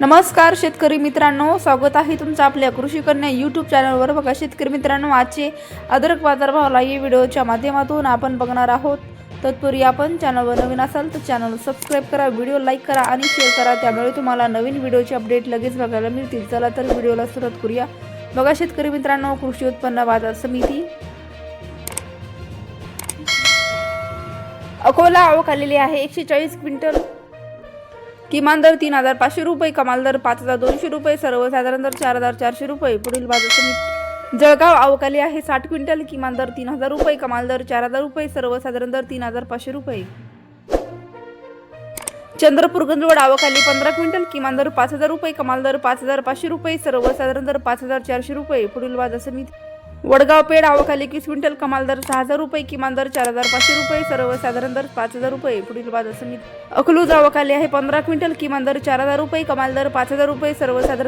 नमस्कार शेतकरी मित्रांनो, स्वागत आहे तुमचं आपल्या कृषी कन्या यूट्यूब चॅनलवर। बघा शेतकरी मित्रांनो, आजचे अद्रक बाजारभाव या व्हिडिओच्या माध्यमातून आपण बघणार आहोत। तत्पूर्वी आपण चॅनलवर नवीन असाल तर चॅनल सबस्क्राइब करा, व्हिडिओ लाईक करा आणि शेअर करा, त्यामुळे तुम्हाला नवीन व्हिडिओचे अपडेट लगेच बघायला मिळतील। चला तर व्हिडिओला सुरुवात करूया। बघा शेतकरी मित्रांनो, कृषी उत्पन्न बाजार समिती अकोला आवक आलेली आहे 140 क्विंटल। किमान दर 3,500 रुपये, कमाल दर 5,200 रुपये, सर्वसाधारण दर 4,400 रुपये। पुढील बाजार समिती जळगाव आवक आली आहे 60 क्विंटल। किमान दर 3,000 रुपये, कमाल दर 4,000 रुपये, सर्वसाधारण दर 3,500 रुपये। चंद्रपूर गंजवड आवक आली 15 क्विंटल। किमान दर 5,000 रुपये, कमाल दर 5,500 रुपये, सर्वसाधारण दर 5,400 रुपये। पुढील बाजार समिती वडगाव पेड आवक आली 21 क्विंटल। कमाल दर 6,000 रुपये, किमान दर 4,500 रुपये, सर्वसाधारण दर 5,000 रुपये। पुढील बाजार समिती अकलूज आवक आली आहे 15 क्विंटल। किमान दर 4,000 रुपये, कमाल दर 5,000 रुपये, सर्वसाधारण